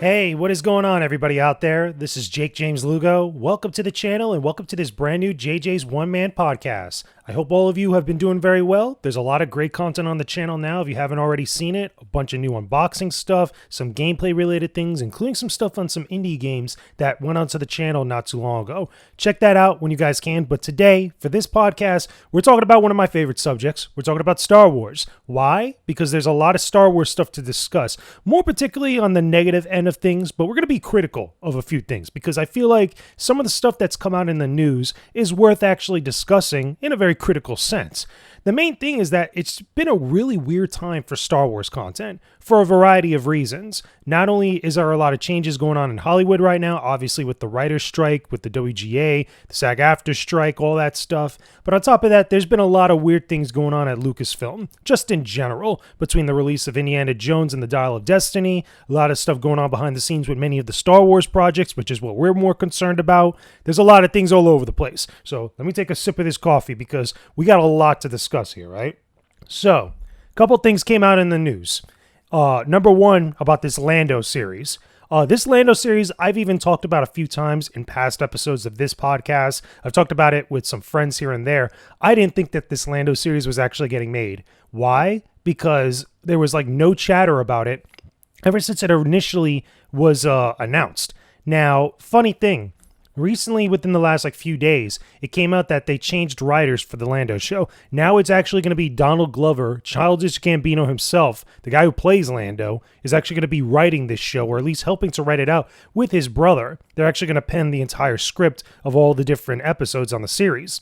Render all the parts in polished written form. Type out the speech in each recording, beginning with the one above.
Hey, what is going on, everybody out there? This is Jakejames Lugo. Welcome to the channel and welcome to this brand new JJ's One Man Podcast. I hope all of you have been doing very well. There's a lot of great content on the channel now if you haven't already seen it. A bunch of new unboxing stuff, some gameplay related things, including some stuff on some indie games that went onto the channel not too long ago. Check that out when you guys can. But today, for this podcast, we're talking about one of my favorite subjects. We're talking about Star Wars. Why? Because there's a lot of Star Wars stuff to discuss, more particularly on the negative end of things, but we're going to be critical of a few things because I feel like some of the stuff that's come out in the news is worth actually discussing in a very critical sense. The main thing is that it's been a really weird time for Star Wars content for a variety of reasons. Not only is there a lot of changes going on in Hollywood right now, obviously with the writer's strike, with the WGA, the SAG-AFTRA strike, all that stuff, but on top of that, there's been a lot of weird things going on at Lucasfilm, just in general, between the release of Indiana Jones and the Dial of Destiny, a lot of stuff going on behind the scenes with many of the Star Wars projects, which is what we're more concerned about. There's a lot of things all over the place. So let me take a sip of this coffee because we got a lot to discuss here, right? So, a couple things came out in the news. Number one, about this Lando series. This Lando series, I've even talked about a few times in past episodes of this podcast. I've talked about it with some friends here and there. I didn't think that this Lando series was actually getting made. Why? Because there was like no chatter about it ever since it initially was announced. Now, funny thing, recently within the last few days, it came out that they changed writers for the Lando show. Now it's actually going to be Donald Glover, Childish Gambino himself, the guy who plays Lando, is actually going to be writing this show, or at least helping to write it out with his brother. They're actually going to pen the entire script of all the different episodes on the series.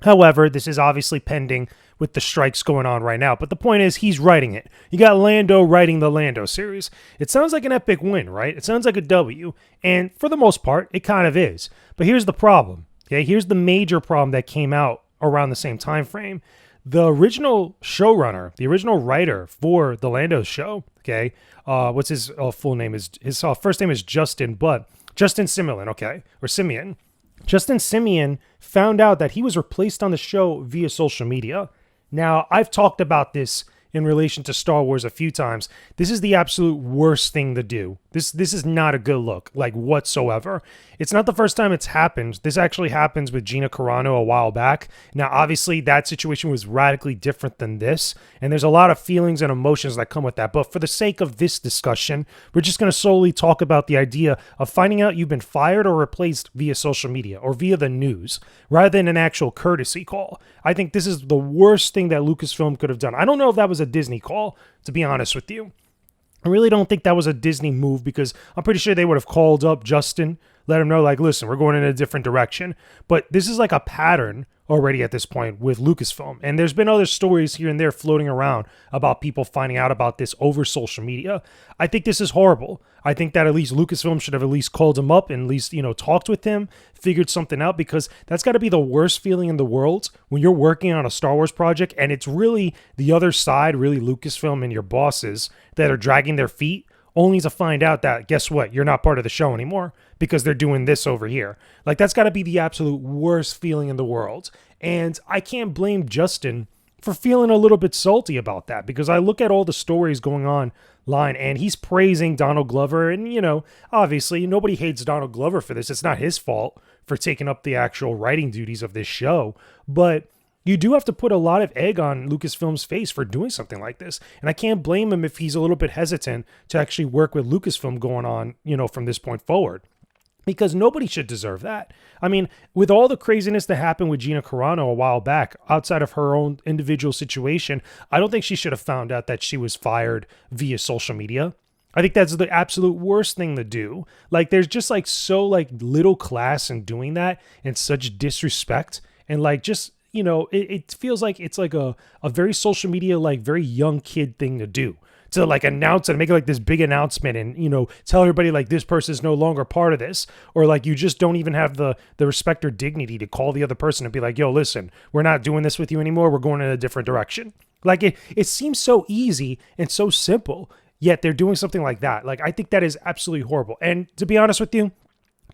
However, this is obviously pending with the strikes going on right now. But the point is, he's writing it. You got Lando writing the Lando series. It sounds like an epic win, right? It sounds like a W. And for the most part, it kind of is. But here's the problem. Okay, here's the major problem that came out around the same time frame. The original showrunner, the original writer for the Lando show, okay, what's his full name? His first name is Justin Simien, okay, or Simeon. Justin Simien found out that he was replaced on the show via social media. Now, I've talked about this in relation to Star Wars a few times. This is the absolute worst thing to do. This is not a good look, whatsoever. It's not the first time it's happened. This actually happens with Gina Carano a while back. Now, obviously, that situation was radically different than this, and there's a lot of feelings and emotions that come with that. But for the sake of this discussion, we're just going to solely talk about the idea of finding out you've been fired or replaced via social media or via the news, rather than an actual courtesy call. I think this is the worst thing that Lucasfilm could have done. I don't know if that was a Disney call, to be honest with you. I really don't think that was a Disney move because I'm pretty sure they would have called up Justin, let him know, listen, we're going in a different direction. But this is like a pattern already at this point with Lucasfilm. And there's been other stories here and there floating around about people finding out about this over social media. I think this is horrible. I think that at least Lucasfilm should have at least called him up and at least, talked with him, figured something out, because that's got to be the worst feeling in the world when you're working on a Star Wars project and it's really the other side, really Lucasfilm and your bosses that are dragging their feet, only to find out that, guess what, you're not part of the show anymore because they're doing this over here. That's got to be the absolute worst feeling in the world. And I can't blame Justin for feeling a little bit salty about that because I look at all the stories going on line and he's praising Donald Glover. And, obviously nobody hates Donald Glover for this. It's not his fault for taking up the actual writing duties of this show. But you do have to put a lot of egg on Lucasfilm's face for doing something like this. And I can't blame him if he's a little bit hesitant to actually work with Lucasfilm going on, from this point forward. Because nobody should deserve that. I mean, with all the craziness that happened with Gina Carano a while back, outside of her own individual situation, I don't think she should have found out that she was fired via social media. I think that's the absolute worst thing to do. There's just so little class in doing that and such disrespect. And it feels like it's a very social media, very young kid thing to do. To announce and make this big announcement and, tell everybody this person's no longer part of this. Or you just don't even have the respect or dignity to call the other person and be yo, listen, we're not doing this with you anymore. We're going in a different direction. It seems so easy and so simple, yet they're doing something like that. I think that is absolutely horrible. And to be honest with you,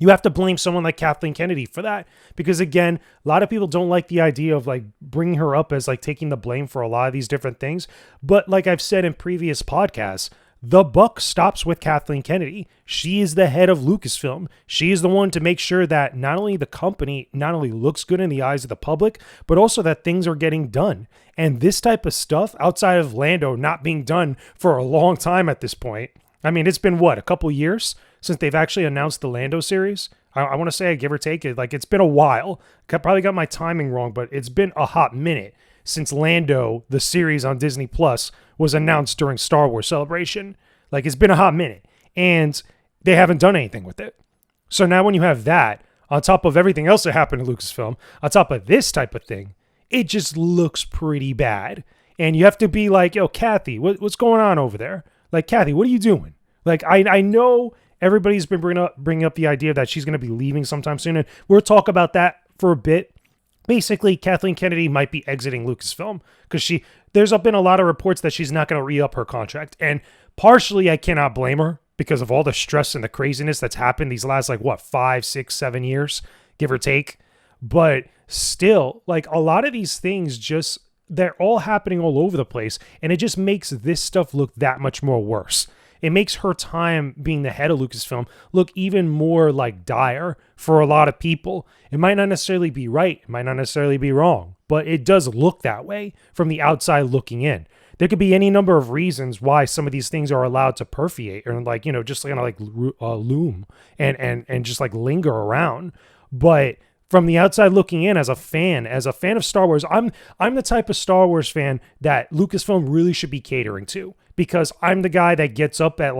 you have to blame someone like Kathleen Kennedy for that. Because again, a lot of people don't like the idea of bringing her up as taking the blame for a lot of these different things. But like I've said in previous podcasts, the buck stops with Kathleen Kennedy. She is the head of Lucasfilm. She is the one to make sure that not only the company not only looks good in the eyes of the public, but also that things are getting done. And this type of stuff, outside of Lando not being done for a long time at this point, I mean, it's been what, a couple years since they've actually announced the Lando series? I want to say, give or take it, like it's been a while. I probably got my timing wrong, but it's been a hot minute since Lando, the series on Disney Plus, was announced during Star Wars Celebration. Like, it's been a hot minute, and they haven't done anything with it. So now when you have that, on top of everything else that happened in Lucasfilm, on top of this type of thing, it just looks pretty bad. And you have to be like, yo, Kathy, what's going on over there? Like, Kathy, what are you doing? Like, I know everybody's been bringing up the idea that she's going to be leaving sometime soon, and we'll talk about that for a bit. Basically, Kathleen Kennedy might be exiting Lucasfilm because there's been a lot of reports that she's not going to re-up her contract. And partially, I cannot blame her because of all the stress and the craziness that's happened these last, 5, 6, 7 years, give or take. But still, like, a lot of these things they're all happening all over the place. And it just makes this stuff look that much more worse. It makes her time being the head of Lucasfilm look even more like dire for a lot of people. It might not necessarily be right. It might not necessarily be wrong, but it does look that way from the outside looking in. There could be any number of reasons why some of these things are allowed to permeate or just kind of loom and just like linger around. But from the outside looking in, as a fan of Star Wars, I'm the type of Star Wars fan that Lucasfilm really should be catering to, because I'm the guy that gets up at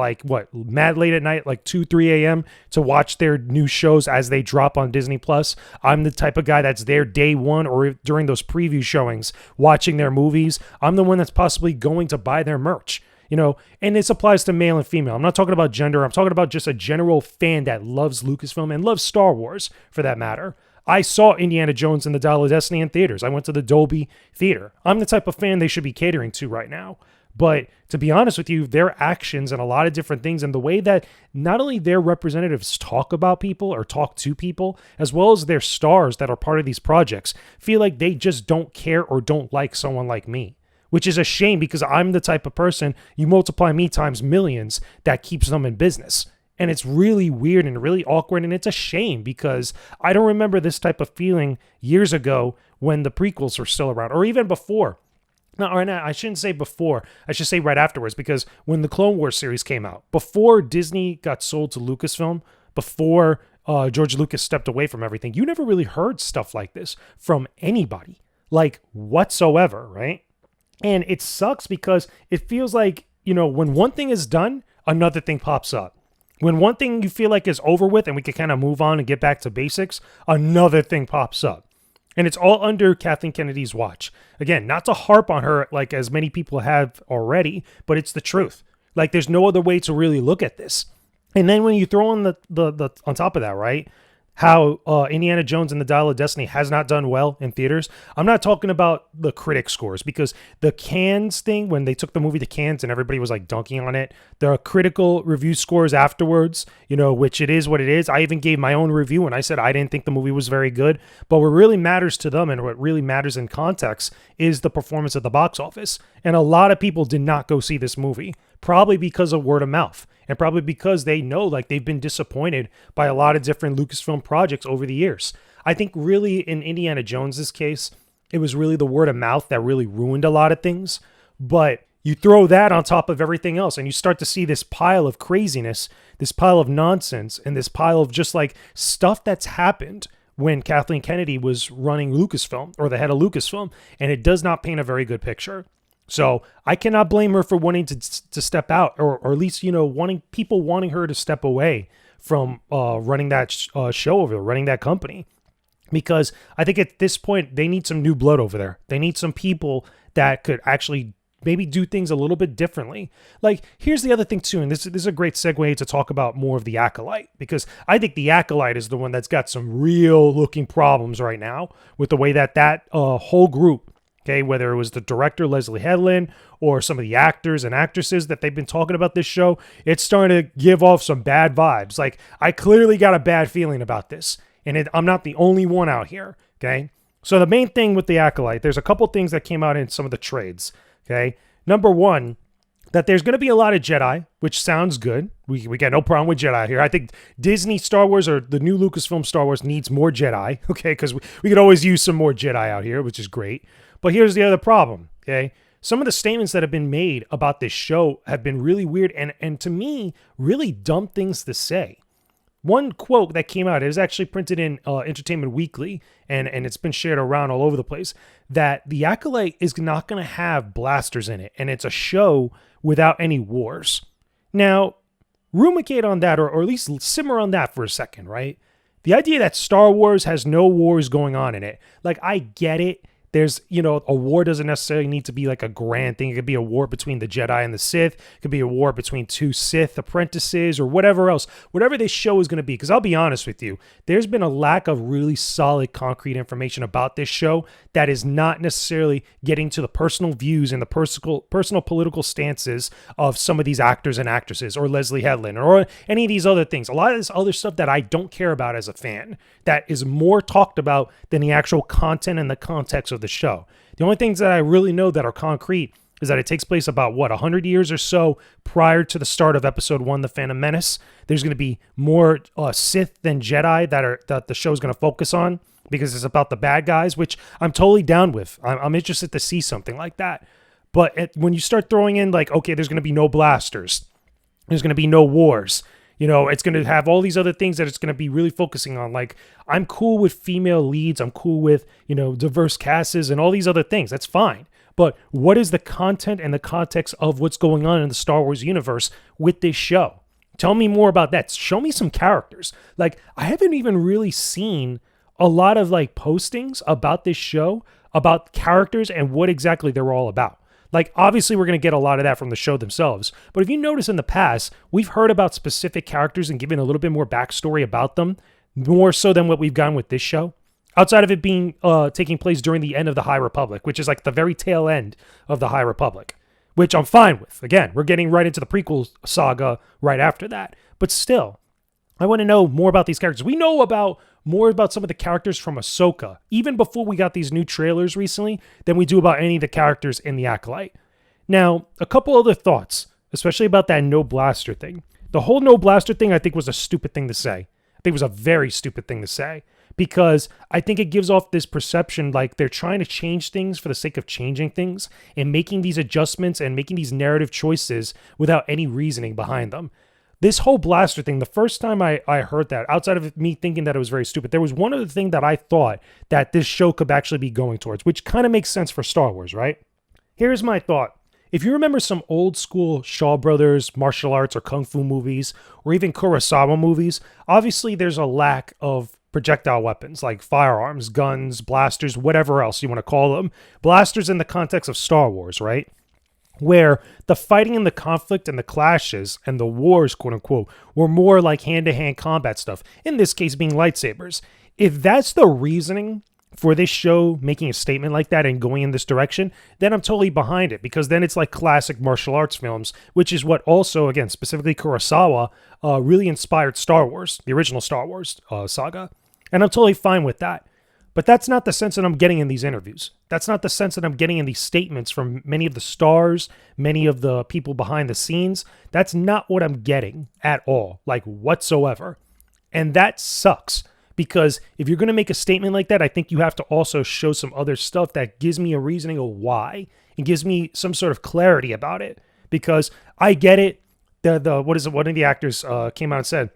mad late at night, 2, 3 a.m. to watch their new shows as they drop on Disney Plus. I'm the type of guy that's there day one or during those preview showings watching their movies. I'm the one that's possibly going to buy their merch. And this applies to male and female. I'm not talking about gender. I'm talking about just a general fan that loves Lucasfilm and loves Star Wars, for that matter. I saw Indiana Jones and the Dial of Destiny in theaters. I went to the Dolby Theater. I'm the type of fan they should be catering to right now. But to be honest with you, their actions and a lot of different things, and the way that not only their representatives talk about people or talk to people, as well as their stars that are part of these projects, feel like they just don't care or don't like someone like me. Which is a shame, because I'm the type of person, you multiply me times millions, that keeps them in business. And it's really weird and really awkward, and it's a shame, because I don't remember this type of feeling years ago when the prequels were still around, or even before. No, I shouldn't say before. I should say right afterwards, because when the Clone Wars series came out, before Disney got sold to Lucasfilm, before George Lucas stepped away from everything, you never really heard stuff like this from anybody, whatsoever, right? And it sucks, because it feels like, when one thing is done, another thing pops up. When one thing you feel like is over with and we can kind of move on and get back to basics, another thing pops up. And it's all under Kathleen Kennedy's watch. Again, not to harp on her as many people have already, but it's the truth. There's no other way to really look at this. And then when you throw in the on top of that, right, how Indiana Jones and the Dial of Destiny has not done well in theaters. I'm not talking about the critic scores, because the Cannes thing, when they took the movie to Cannes and everybody was dunking on it, there are critical review scores afterwards, which it is what it is. I even gave my own review and I said I didn't think the movie was very good. But what really matters to them, and what really matters in context, is the performance at the box office. And a lot of people did not go see this movie, probably because of word of mouth. And probably because they know they've been disappointed by a lot of different Lucasfilm projects over the years. I think really in Indiana Jones's case, it was really the word of mouth that really ruined a lot of things. But you throw that on top of everything else, and you start to see this pile of craziness, this pile of nonsense, and this pile of just stuff that's happened when Kathleen Kennedy was running Lucasfilm, or the head of Lucasfilm, and it does not paint a very good picture. So I cannot blame her for wanting to step out, or at least, wanting her to step away from running that show over there, running that company. Because I think at this point, they need some new blood over there. They need some people that could actually maybe do things a little bit differently. Here's the other thing too, and this is a great segue to talk about more of the Acolyte, because I think the Acolyte is the one that's got some real looking problems right now with the way that whole group, okay, whether it was the director, Leslie Headland, or some of the actors and actresses that they've been talking about this show, it's starting to give off some bad vibes. I clearly got a bad feeling about this, and I'm not the only one out here, okay? So the main thing with the Acolyte, there's a couple things that came out in some of the trades, okay? Number one, that there's going to be a lot of Jedi, which sounds good. We got no problem with Jedi here. I think Disney Star Wars or the new Lucasfilm Star Wars needs more Jedi, okay? Because we could always use some more Jedi out here, which is great. But here's the other problem, okay? Some of the statements that have been made about this show have been really weird and to me, really dumb things to say. One quote that came out, it was actually printed in Entertainment Weekly, and it's been shared around all over the place, that the Acolyte is not going to have blasters in it, and it's a show without any wars. Now, ruminate on that, or at least simmer on that for a second, right? The idea that Star Wars has no wars going on in it, like, I get it. There's, a war doesn't necessarily need to be like a grand thing. It could be a war between the Jedi and the Sith. It could be a war between two Sith apprentices or whatever else. Whatever this show is going to be. Because I'll be honest with you, there's been a lack of really solid, concrete information about this show that is not necessarily getting to the personal views and the personal political stances of some of these actors and actresses, or Leslie Headland, or any of these other things. A lot of this other stuff that I don't care about as a fan, that is more talked about than the actual content and the context of the show. The only things that I really know that are concrete is that it takes place about 100 years or so prior to the start of episode 1, The Phantom Menace. There's going to be more Sith than Jedi that the show is going to focus on, because it's about the bad guys, which I'm totally down with. I'm interested to see something like that. But when you start throwing in like, okay, there's going to be no blasters, there's going to be no wars, it's going to have all these other things that it's going to be really focusing on. Like, I'm cool with female leads. I'm cool with, diverse casts and all these other things. That's fine. But what is the content and the context of what's going on in the Star Wars universe with this show? Tell me more about that. Show me some characters. Like, I haven't even really seen a lot of like postings about this show, about characters and what exactly they're all about. Like, obviously, we're going to get a lot of that from the show themselves. But if you notice in the past, we've heard about specific characters and given a little bit more backstory about them, more so than what we've gotten with this show. Outside of it being taking place during the end of the High Republic, which is like the very tail end of the High Republic, which I'm fine with. Again, we're getting right into the prequel saga right after that. But still, I want to know more about these characters. We know more about some of the characters from Ahsoka, even before we got these new trailers recently, than we do about any of the characters in the Acolyte. Now, a couple other thoughts, especially about that no blaster thing. The whole no blaster thing, I think, was a stupid thing to say. I think it was a very stupid thing to say, because I think it gives off this perception like they're trying to change things for the sake of changing things and making these adjustments and making these narrative choices without any reasoning behind them. This whole blaster thing, the first time I heard that, outside of me thinking that it was very stupid, there was one other thing that I thought that this show could actually be going towards, which kind of makes sense for Star Wars, right? Here's my thought. If you remember some old school Shaw Brothers martial arts or kung fu movies, or even Kurosawa movies, obviously there's a lack of projectile weapons like firearms, guns, blasters, whatever else you want to call them. Blasters in the context of Star Wars, right? Where the fighting and the conflict and the clashes and the wars, quote unquote, were more like hand-to-hand combat stuff, in this case being lightsabers. If that's the reasoning for this show making a statement like that and going in this direction, then I'm totally behind it, because then it's like classic martial arts films, which is what also, again, specifically Kurosawa, really inspired Star Wars, the original Star Wars saga. And I'm totally fine with that. But that's not the sense that I'm getting in these interviews. That's not the sense that I'm getting in these statements from many of the stars, many of the people behind the scenes. That's not what I'm getting at all, like whatsoever. And that sucks, because if you're going to make a statement like that, I think you have to also show some other stuff that gives me a reasoning of why and gives me some sort of clarity about it. Because I get it. One of the actors came out and said,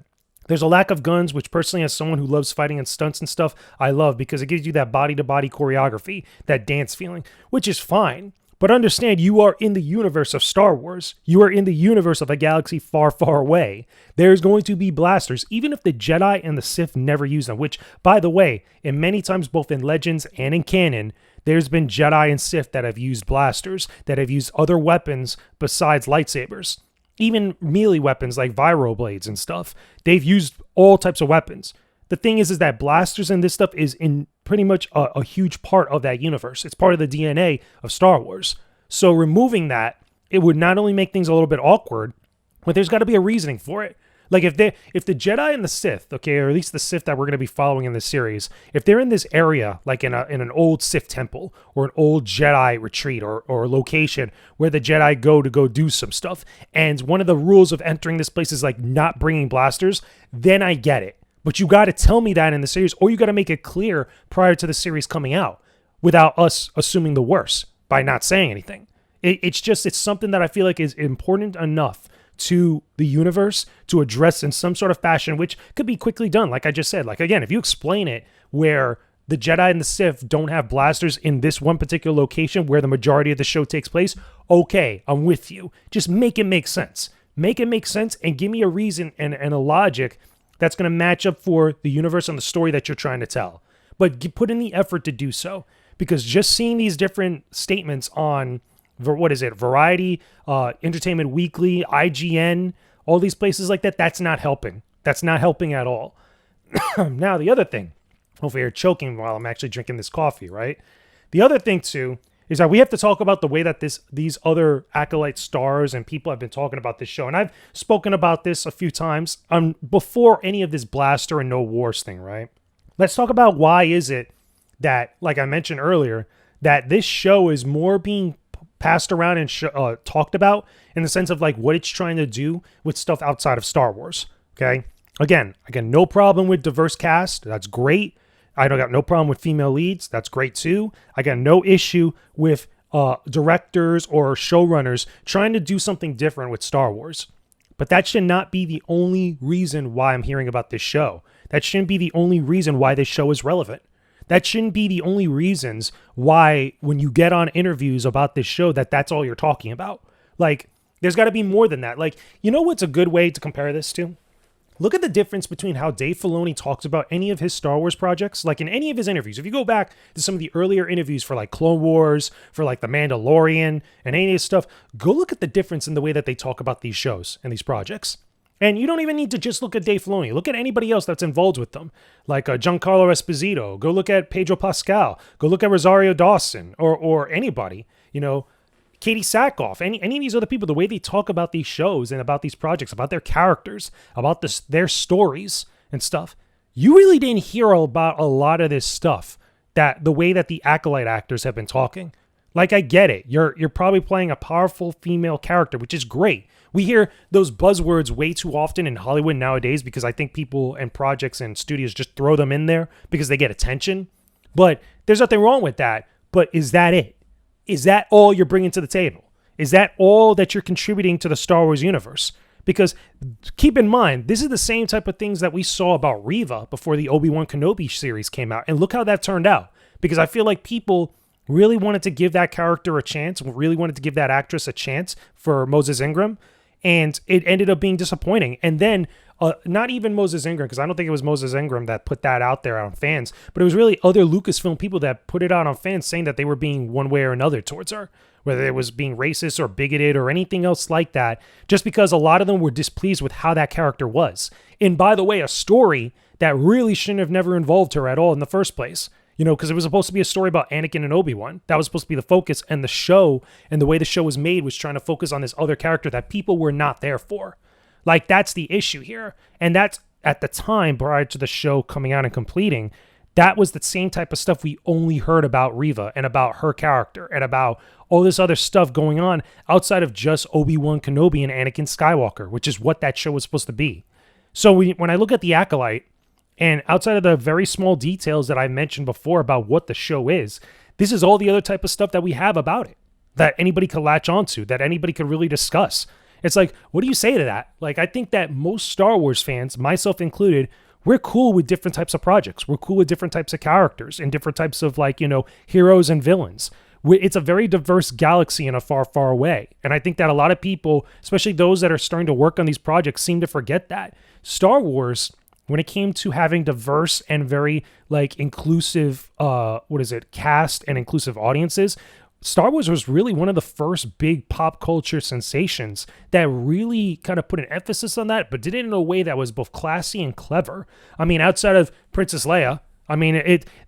there's a lack of guns, which personally, as someone who loves fighting and stunts and stuff, I love, because it gives you that body-to-body choreography, that dance feeling, which is fine. But understand, you are in the universe of Star Wars. You are in the universe of a galaxy far, far away. There's going to be blasters, even if the Jedi and the Sith never use them, which, by the way, in many times, both in Legends and in canon, there's been Jedi and Sith that have used blasters, that have used other weapons besides lightsabers. Even melee weapons like Viro blades and stuff. They've used all types of weapons. The thing is that blasters and this stuff is in pretty much a huge part of that universe. It's part of the DNA of Star Wars. So removing that, it would not only make things a little bit awkward, but there's got to be a reasoning for it. Like if the Jedi and the Sith, okay, or at least the Sith that we're going to be following in this series, if they're in this area, like in an old Sith temple or an old Jedi retreat or location where the Jedi go to go do some stuff, and one of the rules of entering this place is like not bringing blasters, then I get it. But you got to tell me that in the series, or you got to make it clear prior to the series coming out without us assuming the worst by not saying anything. It's something that I feel like is important enough to the universe to address in some sort of fashion, which could be quickly done. Like I just said, like, again, if you explain it where the Jedi and the Sith don't have blasters in this one particular location where the majority of the show takes place, okay, I'm with you. Just make it make sense. Make it make sense and give me a reason and a logic that's going to match up for the universe and the story that you're trying to tell. But put in the effort to do so, because just seeing these different statements on Variety, Entertainment Weekly, IGN, all these places like that, that's not helping. That's not helping at all. Now, the other thing, hopefully you're choking while I'm actually drinking this coffee, right? The other thing, too, is that we have to talk about the way that these other Acolyte stars and people have been talking about this show. And I've spoken about this a few times before any of this Blaster and No Wars thing, right? Let's talk about why is it that, like I mentioned earlier, that this show is more being passed around and talked about in the sense of like what it's trying to do with stuff outside of Star Wars. Okay. Again, no problem with diverse cast. That's great. I don't got no problem with female leads. That's great too. I got no issue with directors or showrunners trying to do something different with Star Wars. But that should not be the only reason why I'm hearing about this show. That shouldn't be the only reason why this show is relevant. That shouldn't be the only reasons why when you get on interviews about this show that's all you're talking about. Like, there's got to be more than that. Like, you know what's a good way to compare this to? Look at the difference between how Dave Filoni talks about any of his Star Wars projects. Like in any of his interviews, if you go back to some of the earlier interviews for like Clone Wars, for like The Mandalorian, and any of this stuff, go look at the difference in the way that they talk about these shows and these projects. And you don't even need to just look at Dave Filoni. Look at anybody else that's involved with them, like Giancarlo Esposito. Go look at Pedro Pascal. Go look at Rosario Dawson or anybody, Katie Sackhoff, any of these other people, the way they talk about these shows and about these projects, about their characters, about their stories and stuff. You really didn't hear about a lot of this stuff, that the way that the Acolyte actors have been talking. Like, I get it. You're probably playing a powerful female character, which is great. We hear those buzzwords way too often in Hollywood nowadays because I think people and projects and studios just throw them in there because they get attention. But there's nothing wrong with that. But is that it? Is that all you're bringing to the table? Is that all that you're contributing to the Star Wars universe? Because keep in mind, this is the same type of things that we saw about Reva before the Obi-Wan Kenobi series came out. And look how that turned out. Because I feel like people really wanted to give that character a chance, really wanted to give that actress a chance for Moses Ingram. And it ended up being disappointing. And then, not even Moses Ingram, because I don't think it was Moses Ingram that put that out there on fans, but it was really other Lucasfilm people that put it out on fans saying that they were being one way or another towards her, whether it was being racist or bigoted or anything else like that, just because a lot of them were displeased with how that character was. And by the way, a story that really shouldn't have never involved her at all in the first place. Because it was supposed to be a story about Anakin and Obi-Wan. That was supposed to be the focus, and the show and the way the show was made was trying to focus on this other character that people were not there for. Like, that's the issue here. And that's, at the time, prior to the show coming out and completing, that was the same type of stuff we only heard about Reva and about her character and about all this other stuff going on outside of just Obi-Wan Kenobi and Anakin Skywalker, which is what that show was supposed to be. So when I look at The Acolyte, and outside of the very small details that I mentioned before about what the show is, this is all the other type of stuff that we have about it, that anybody could latch onto, that anybody could really discuss. It's like, what do you say to that? Like, I think that most Star Wars fans, myself included, we're cool with different types of projects. We're cool with different types of characters and different types of, heroes and villains. It's a very diverse galaxy in a far, far away. And I think that a lot of people, especially those that are starting to work on these projects, seem to forget that. Star Wars, when it came to having diverse and very inclusive, cast and inclusive audiences, Star Wars was really one of the first big pop culture sensations that really kind of put an emphasis on that, but did it in a way that was both classy and clever. I mean, outside of Princess Leia,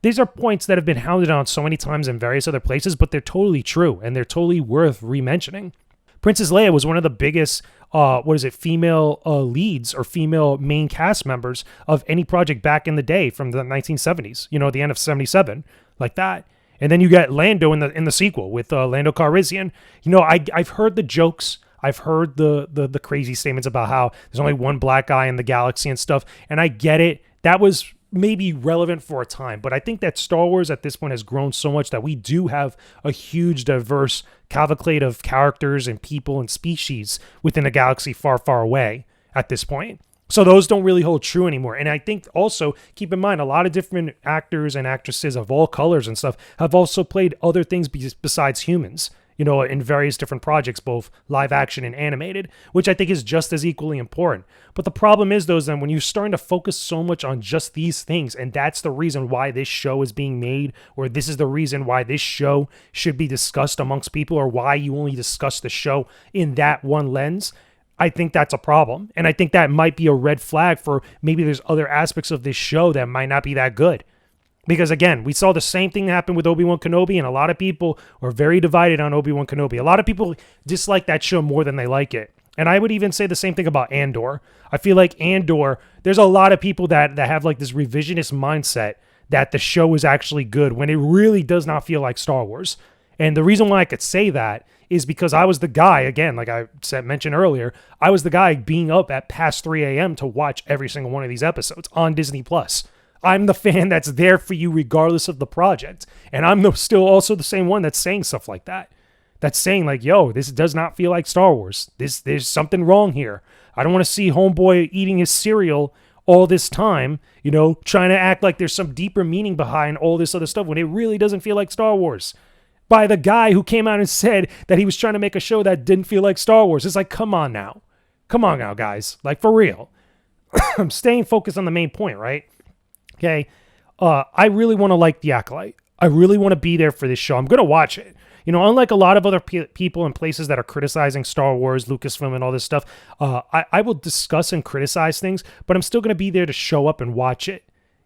these are points that have been hounded on so many times in various other places, but they're totally true and they're totally worth re-mentioning. Princess Leia was one of the biggest female leads or female main cast members of any project back in the day from the 1970s, the end of 77, like that. And then you get Lando in the sequel with Lando Calrissian. I've heard the jokes. I've heard the crazy statements about how there's only one black guy in the galaxy and stuff. And I get it. That was maybe relevant for a time. But I think that Star Wars at this point has grown so much that we do have a huge, diverse cavalcade of characters and people and species within a galaxy far, far away at this point. So those don't really hold true anymore. And I think also, keep in mind, a lot of different actors and actresses of all colors and stuff have also played other things besides humans, in various different projects, both live action and animated, which I think is just as equally important. But the problem is, though, is then when you're starting to focus so much on just these things, and that's the reason why this show is being made, or this is the reason why this show should be discussed amongst people, or why you only discuss the show in that one lens, I think that's a problem. And I think that might be a red flag for maybe there's other aspects of this show that might not be that good. Because again, we saw the same thing happen with Obi-Wan Kenobi, and a lot of people are very divided on Obi-Wan Kenobi. A lot of people dislike that show more than they like it. And I would even say the same thing about Andor. I feel like Andor, there's a lot of people that have like this revisionist mindset that the show is actually good when it really does not feel like Star Wars. And the reason why I could say that is because I was the guy, again, like I mentioned earlier, I was the guy being up at past 3 a.m. to watch every single one of these episodes on Disney+. I'm the fan that's there for you regardless of the project. And I'm still also the same one that's saying stuff like that. That's saying like, yo, this does not feel like Star Wars. There's something wrong here. I don't want to see homeboy eating his cereal all this time, trying to act like there's some deeper meaning behind all this other stuff when it really doesn't feel like Star Wars. By the guy who came out and said that he was trying to make a show that didn't feel like Star Wars. It's like, come on now, guys. Like, for real. I'm staying focused on the main point, right? Okay. I really want to like The Acolyte. I really want to be there for this show. I'm going to watch it. Unlike a lot of other people and places that are criticizing Star Wars, Lucasfilm, and all this stuff, I will discuss and criticize things, but I'm still going to be there to show up and watch it.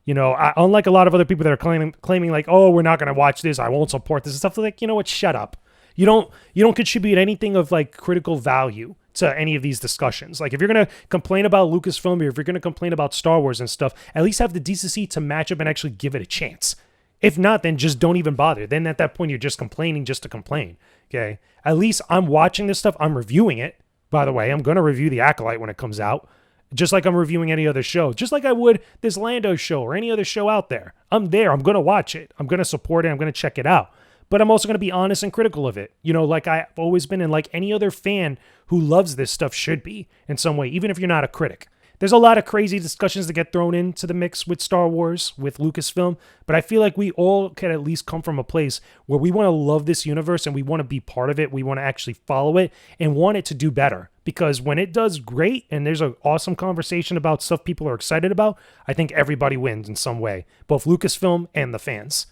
Unlike a lot of other people that are claiming like, oh, we're not going to watch this, I won't support this and stuff, like, you know what, shut up. You don't contribute anything of like critical value to any of these discussions. Like, if you're going to complain about Lucasfilm, or if you're going to complain about Star Wars and stuff, at least have the decency to match up and actually give it a chance. If not, then just don't even bother. Then at that point, you're just complaining just to complain. Okay. At least I'm watching this stuff. I'm reviewing it. By the way, I'm going to review The Acolyte when it comes out. Just like I'm reviewing any other show. Just like I would this Lando show or any other show out there. I'm there. I'm going to watch it. I'm going to support it. I'm going to check it out. But I'm also going to be honest and critical of it. Like I've always been, and like any other fan who loves this stuff should be in some way, even if you're not a critic. There's a lot of crazy discussions that get thrown into the mix with Star Wars, with Lucasfilm, but I feel like we all can at least come from a place where we want to love this universe and we want to be part of it. We want to actually follow it and want it to do better. Because when it does great and there's an awesome conversation about stuff people are excited about, I think everybody wins in some way, both Lucasfilm and the fans.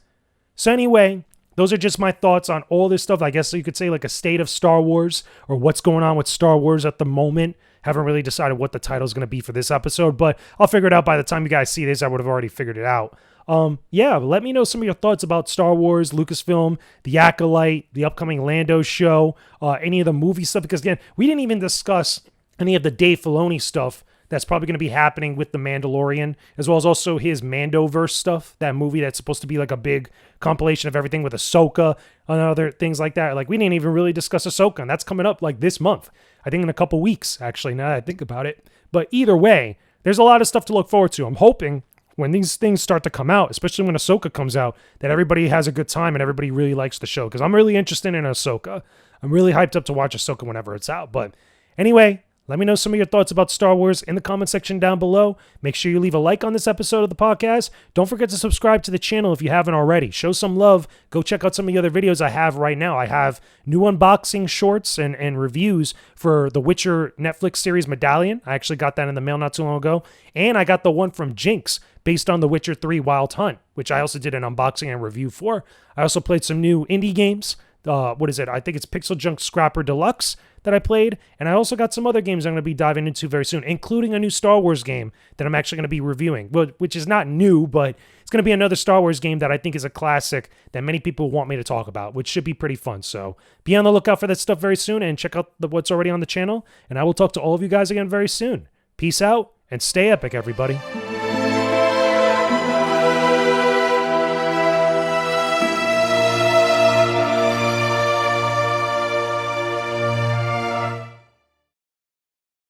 So anyway, those are just my thoughts on all this stuff. I guess you could say like a state of Star Wars, or what's going on with Star Wars at the moment. Haven't really decided what the title is going to be for this episode, but I'll figure it out by the time you guys see this. I would have already figured it out. Let me know some of your thoughts about Star Wars, Lucasfilm, The Acolyte, the upcoming Lando show, any of the movie stuff, because again, we didn't even discuss any of the Dave Filoni stuff that's probably going to be happening with The Mandalorian, as well as also his Mandoverse stuff, that movie that's supposed to be like a big compilation of everything with Ahsoka and other things like that. Like, we didn't even really discuss Ahsoka, and that's coming up like this month. I think in a couple weeks, actually, now that I think about it. But either way, there's a lot of stuff to look forward to. I'm hoping when these things start to come out, especially when Ahsoka comes out, that everybody has a good time and everybody really likes the show, because I'm really interested in Ahsoka. I'm really hyped up to watch Ahsoka whenever it's out. But anyway, let me know some of your thoughts about Star Wars in the comment section down below. Make sure you leave a like on this episode of the podcast. Don't forget to subscribe to the channel if you haven't already. Show some love. Go check out some of the other videos I have right now. I have new unboxing shorts and reviews for the Witcher Netflix series Medallion. I actually got that in the mail not too long ago. And I got the one from Jinx based on The Witcher 3 Wild Hunt, which I also did an unboxing and review for. I also played some new indie games what is it? I think it's Pixel Junk Scrapper Deluxe that I played. And I also got some other games I'm going to be diving into very soon, including a new Star Wars game that I'm actually going to be reviewing, which is not new, but it's going to be another Star Wars game that I think is a classic that many people want me to talk about, which should be pretty fun. So be on the lookout for that stuff very soon and check out what's already on the channel. And I will talk to all of you guys again very soon. Peace out and stay epic, everybody.